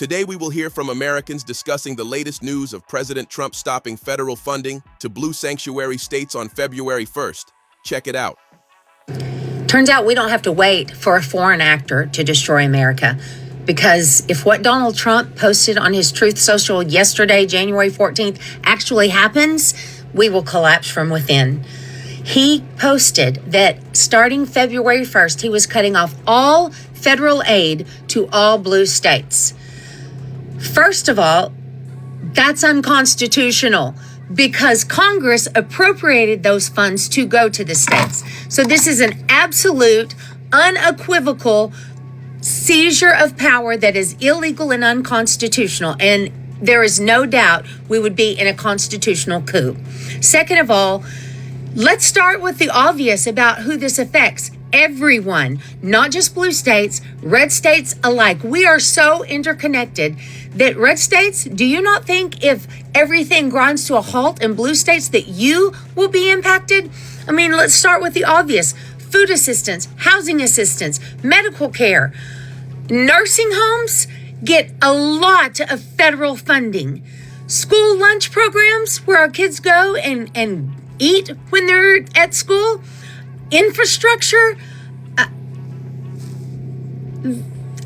Today we will hear from Americans discussing the latest news of President Trump stopping federal funding to blue sanctuary states on February 1st. Check it out. Turns out we don't have to wait for a foreign actor to destroy America. Because if what Donald Trump posted on his Truth Social yesterday, January 14th, actually happens, we will collapse from within. He posted that starting February 1st, he was cutting off all federal aid to all blue states. First of all, that's unconstitutional because Congress appropriated those funds to go to the states. So this is an absolute, unequivocal seizure of power that is illegal and unconstitutional. And there is no doubt we would be in a constitutional coup. Second of all, let's start with the obvious about who this affects. Everyone, not just blue states, red states alike. We are so interconnected that red states, do you not think if everything grinds to a halt in blue states that you will be impacted? I mean, let's start with the obvious. Food assistance, housing assistance, medical care. Nursing homes get a lot of federal funding. School lunch programs where our kids go and eat when they're at school. Infrastructure.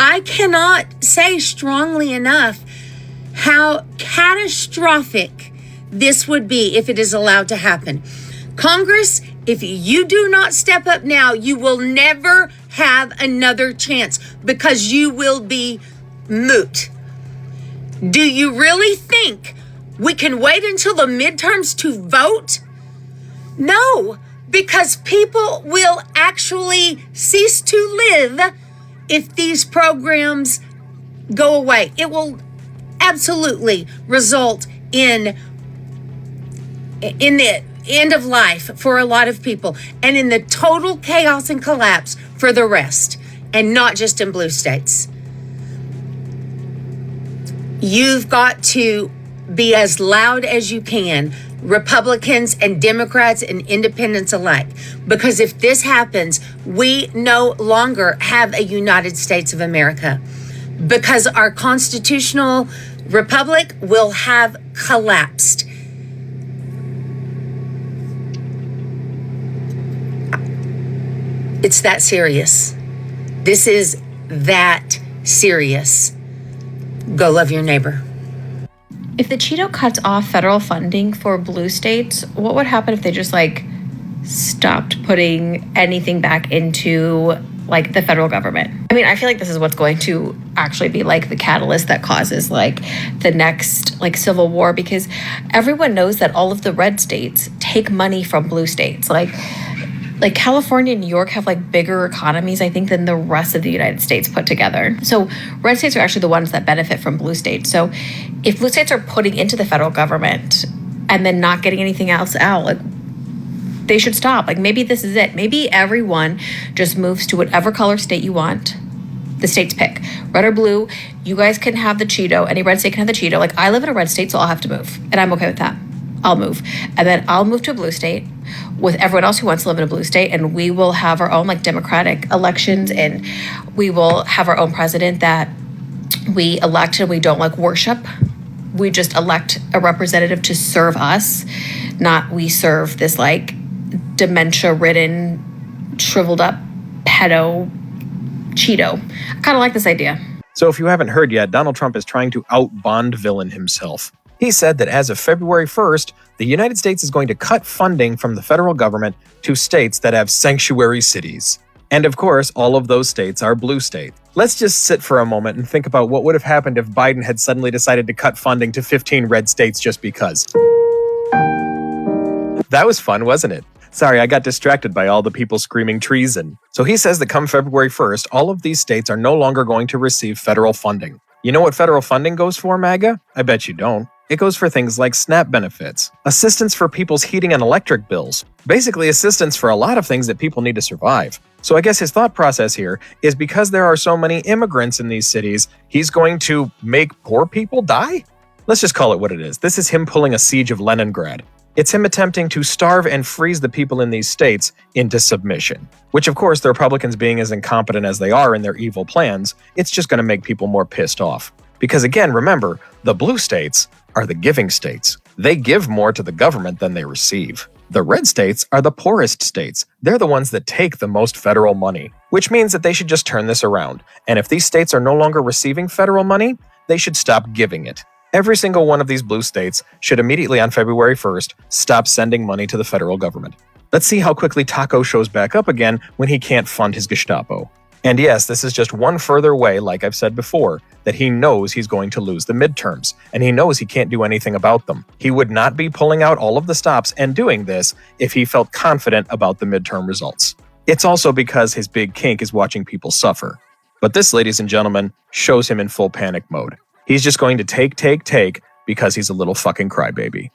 I cannot say strongly enough how catastrophic this would be if it is allowed to happen. Congress, if you do not step up now, you will never have another chance because you will be moot. Do you really think we can wait until the midterms to vote? No, because people will actually cease to live if these programs go away. It will absolutely result in the end of life for a lot of people and in the total chaos and collapse for the rest, and not just in blue states. You've got to be as loud as you can, Republicans and Democrats and independents alike, because if this happens, we no longer have a United States of America, because our constitutional republic will have collapsed. It's that serious. This is that serious. Go love your neighbor. If the Cheeto cuts off federal funding for blue states, what would happen if they just stopped putting anything back into the federal government? I mean, I feel like this is what's going to actually be the catalyst that causes the next civil war, because everyone knows that all of the red states take money from blue states. Like California and New York have bigger economies, I think, than the rest of the United States put together. So red states are actually the ones that benefit from blue states. So if blue states are putting into the federal government and then not getting anything else out, they should stop. Maybe this is it. Maybe everyone just moves to whatever color state you want. The states pick, red or blue. You guys can have the Cheeto. Any red state can have the Cheeto. I live in a red state, so I'll have to move. And I'm okay with that. I'll move. And then I'll move to a blue state with everyone else who wants to live in a blue state. And we will have our own democratic elections, and we will have our own president that we elect and we don't worship. We just elect a representative to serve us, not we serve this dementia-ridden, shriveled up pedo Cheeto. I kind of like this idea. So if you haven't heard yet, Donald Trump is trying to out-Bond villain himself. He said that as of February 1st, the United States is going to cut funding from the federal government to states that have sanctuary cities. And of course, all of those states are blue states. Let's just sit for a moment and think about what would have happened if Biden had suddenly decided to cut funding to 15 red states just because. That was fun, wasn't it? Sorry, I got distracted by all the people screaming treason. So he says that come February 1st, all of these states are no longer going to receive federal funding. You know what federal funding goes for, MAGA? I bet you don't. It goes for things like SNAP benefits, assistance for people's heating and electric bills, basically assistance for a lot of things that people need to survive. So I guess his thought process here is because there are so many immigrants in these cities, he's going to make poor people die? Let's just call it what it is. This is him pulling a siege of Leningrad. It's him attempting to starve and freeze the people in these states into submission, which of course the Republicans being as incompetent as they are in their evil plans, it's just going to make people more pissed off. Because again, remember, the blue states are the giving states. They give more to the government than they receive. The red states are the poorest states. They're the ones that take the most federal money, which means that they should just turn this around. And if these states are no longer receiving federal money, they should stop giving it. Every single one of these blue states should immediately on February 1st stop sending money to the federal government. Let's see how quickly Taco shows back up again when he can't fund his Gestapo. And yes, this is just one further way, like I've said before, that he knows he's going to lose the midterms, and he knows he can't do anything about them. He would not be pulling out all of the stops and doing this if he felt confident about the midterm results. It's also because his big kink is watching people suffer. But this, ladies and gentlemen, shows him in full panic mode. He's just going to take because he's a little fucking crybaby.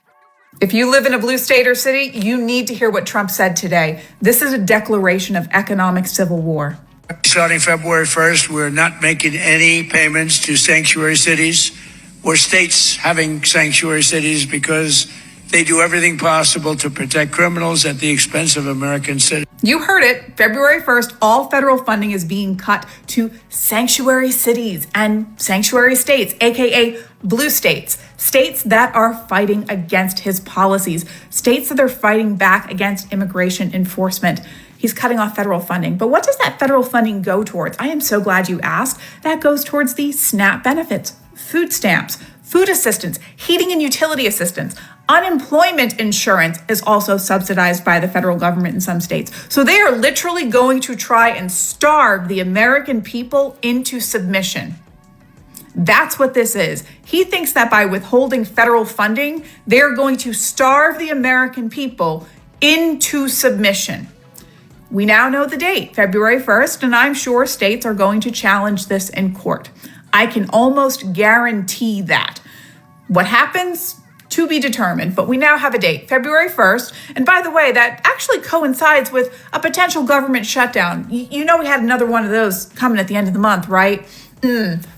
If you live in a blue state or city, you need to hear what Trump said today. This is a declaration of economic civil war. Starting February 1st, we're not making any payments to sanctuary cities or states having sanctuary cities because they do everything possible to protect criminals at the expense of American citizens. You heard it. February 1st, all federal funding is being cut to sanctuary cities and sanctuary states, aka blue states, states that are fighting against his policies, states that are fighting back against immigration enforcement. He's cutting off federal funding. But what does that federal funding go towards? I am so glad you asked. That goes towards the SNAP benefits, food stamps, food assistance, heating and utility assistance. Unemployment insurance is also subsidized by the federal government in some states. So they are literally going to try and starve the American people into submission. That's what this is. He thinks that by withholding federal funding, they're going to starve the American people into submission. We now know the date, February 1st, and I'm sure states are going to challenge this in court. I can almost guarantee that. What happens? To be determined, but we now have a date, February 1st. And by the way, that actually coincides with a potential government shutdown. You know we had another one of those coming at the end of the month, right?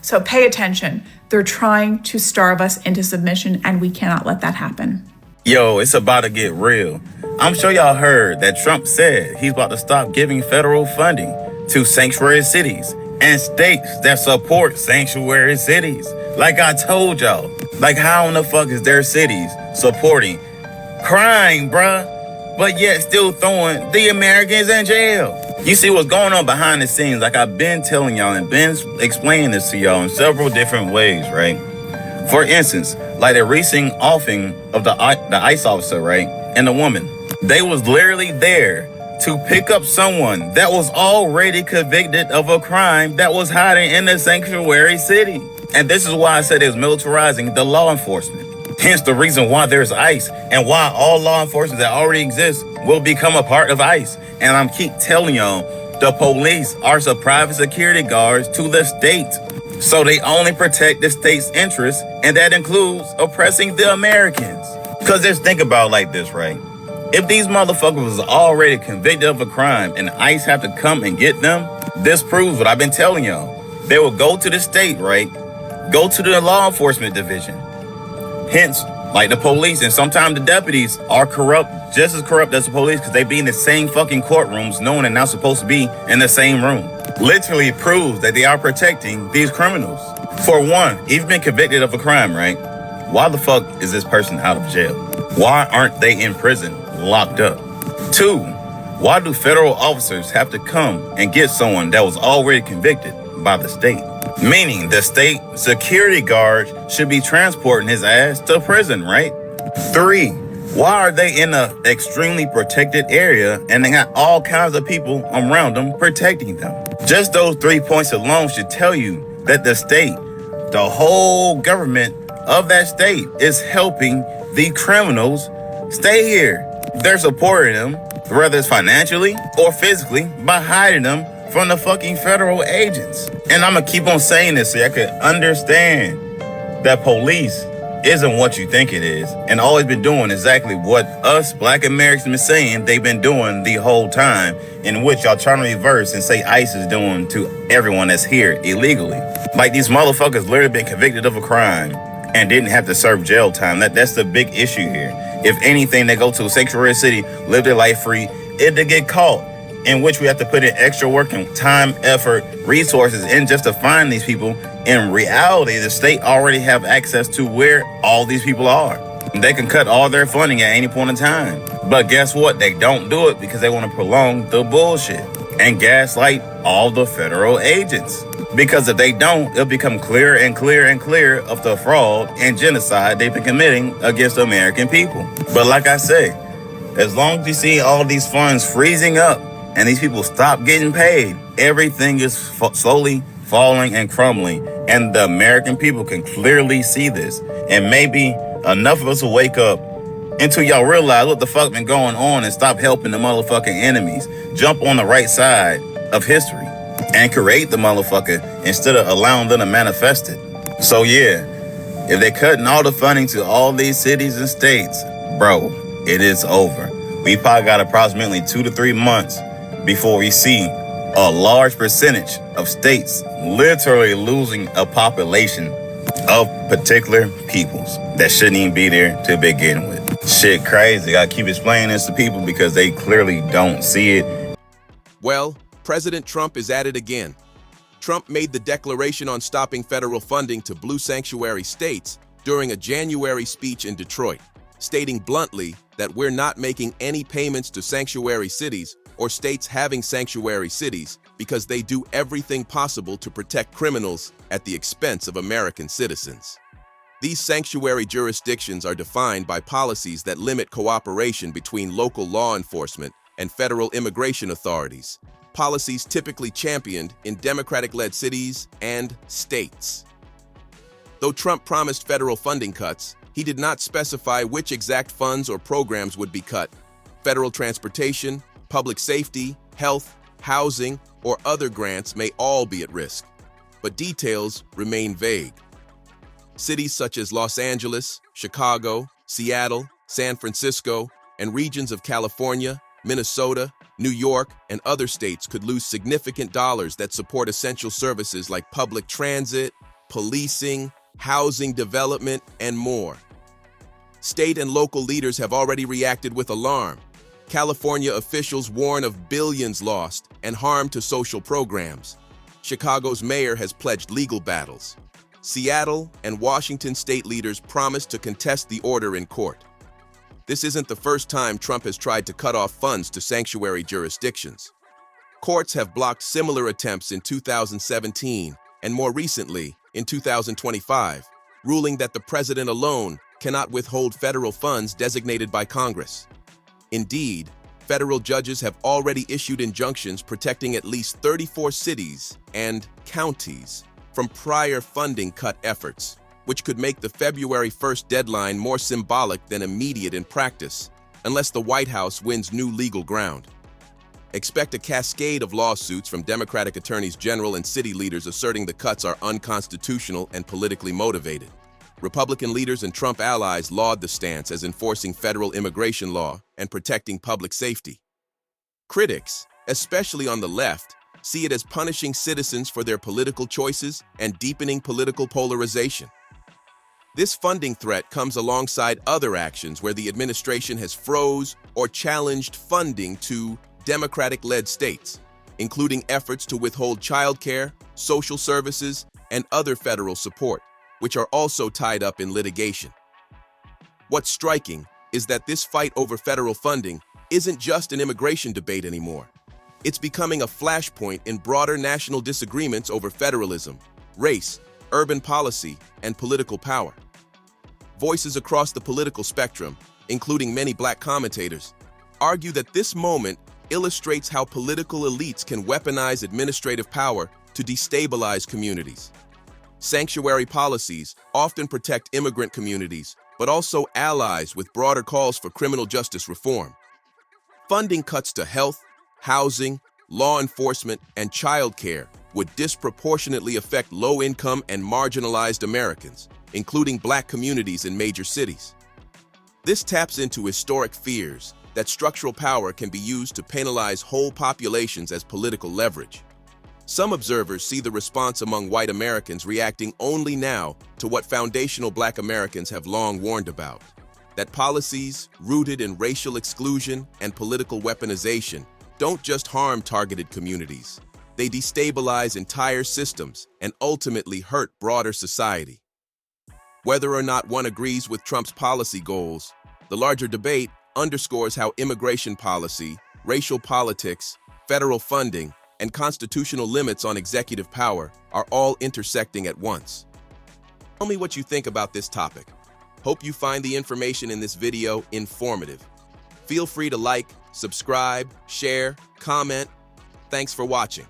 So pay attention. They're trying to starve us into submission, and we cannot let that happen. Yo, it's about to get real. I'm sure y'all heard that Trump said he's about to stop giving federal funding to sanctuary cities and states that support sanctuary cities. Like I told y'all, like how in the fuck is their cities supporting crime, bruh, but yet still throwing the Americans in jail? You see what's going on behind the scenes, like I've been telling y'all and been explaining this to y'all in several different ways, right? For instance, like the recent offing of the ICE officer, right, and the woman. They was literally there to pick up someone that was already convicted of a crime that was hiding in the sanctuary city. And this is why I said it's militarizing the law enforcement. Hence the reason why there's ICE and why all law enforcement that already exists will become a part of ICE. And I'm keep telling y'all, the police are some private security guards to the state. So they only protect the state's interests, and that includes oppressing the Americans. Because just think about it like this, right? If these motherfuckers was already convicted of a crime and ICE have to come and get them, this proves what I've been telling y'all. They will go to the state, right? Go to the law enforcement division. Hence, like the police and sometimes the deputies are corrupt, just as corrupt as the police, because they be in the same fucking courtrooms knowing they're not supposed to be in the same room. Literally proves that they are protecting these criminals. For one, if you've been convicted of a crime, right? Why the fuck is this person out of jail? Why aren't they in prison, locked up? Two, why do federal officers have to come and get someone that was already convicted by the state? Meaning the state security guard should be transporting his ass to prison, right? Three, why are they in an extremely protected area and they got all kinds of people around them protecting them? Just those 3 points alone should tell you that the state, the whole government of that state is helping the criminals stay here. They're supporting them, whether it's financially or physically, by hiding them from the fucking federal agents. And I'm gonna keep on saying this so y'all can understand that police isn't what you think it is, and always been doing exactly what us black Americans been saying they've been doing the whole time, in which y'all trying to reverse and say ICE is doing to everyone that's here illegally. Like these motherfuckers literally been convicted of a crime and didn't have to serve jail time. That's the big issue here. If anything, they go to a sanctuary city, live their life free. If they get caught, in which we have to put in extra work and time, effort, resources in just to find these people. In reality, the state already have access to where all these people are. They can cut all their funding at any point in time. But guess what? They don't do it because they want to prolong the bullshit and gaslight all the federal agents. Because if they don't, it'll become clearer and clearer and clearer of the fraud and genocide they've been committing against the American people. But like I say, as long as you see all these funds freezing up and these people stop getting paid, everything is slowly falling and crumbling. And the American people can clearly see this. And maybe enough of us will wake up until y'all realize what the fuck been going on and stop helping the motherfucking enemies. Jump on the right side of history and create the motherfucker instead of allowing them to manifest it. So yeah, if they're cutting all the funding to all these cities and states, bro, it is over. We probably got approximately 2 to 3 months before we see a large percentage of states literally losing a population of particular peoples that shouldn't even be there to begin with. Shit crazy. Gotta keep explaining this to people because they clearly don't see it. Well, President Trump is at it again. Trump made the declaration on stopping federal funding to blue sanctuary states during a January speech in Detroit, stating bluntly that we're not making any payments to sanctuary cities or states having sanctuary cities because they do everything possible to protect criminals at the expense of American citizens. These sanctuary jurisdictions are defined by policies that limit cooperation between local law enforcement and federal immigration authorities, policies typically championed in Democratic-led cities and states. Though Trump promised federal funding cuts, he did not specify which exact funds or programs would be cut. Federal transportation, public safety, health, housing, or other grants may all be at risk, but details remain vague. Cities such as Los Angeles, Chicago, Seattle, San Francisco, and regions of California, Minnesota, New York, and other states could lose significant dollars that support essential services like public transit, policing, housing development, and more. State and local leaders have already reacted with alarm. California officials warn of billions lost and harm to social programs. Chicago's mayor has pledged legal battles. Seattle and Washington state leaders promised to contest the order in court. This isn't the first time Trump has tried to cut off funds to sanctuary jurisdictions. Courts have blocked similar attempts in 2017 and more recently in 2025, ruling that the president alone cannot withhold federal funds designated by Congress. Indeed, federal judges have already issued injunctions protecting at least 34 cities and counties from prior funding cut efforts, which could make the February 1st deadline more symbolic than immediate in practice, unless the White House wins new legal ground. Expect a cascade of lawsuits from Democratic attorneys general and city leaders asserting the cuts are unconstitutional and politically motivated. Republican leaders and Trump allies laud the stance as enforcing federal immigration law and protecting public safety. Critics, especially on the left, see it as punishing citizens for their political choices and deepening political polarization. This funding threat comes alongside other actions where the administration has froze or challenged funding to Democratic-led states, including efforts to withhold childcare, social services, and other federal support, which are also tied up in litigation. What's striking is that this fight over federal funding isn't just an immigration debate anymore. It's becoming a flashpoint in broader national disagreements over federalism, race, urban policy, and political power. Voices across the political spectrum, including many Black commentators, argue that this moment illustrates how political elites can weaponize administrative power to destabilize communities. Sanctuary policies often protect immigrant communities, but also allies with broader calls for criminal justice reform. Funding cuts to health, housing, law enforcement, and childcare would disproportionately affect low-income and marginalized Americans, including Black communities in major cities. This taps into historic fears that structural power can be used to penalize whole populations as political leverage. Some observers see the response among white Americans reacting only now to what foundational Black Americans have long warned about, that policies rooted in racial exclusion and political weaponization don't just harm targeted communities. They destabilize entire systems and ultimately hurt broader society. Whether or not one agrees with Trump's policy goals, the larger debate underscores how immigration policy, racial politics, federal funding, and constitutional limits on executive power are all intersecting at once. Tell me what you think about this topic. Hope you find the information in this video informative. Feel free to like, subscribe, share, comment. Thanks for watching.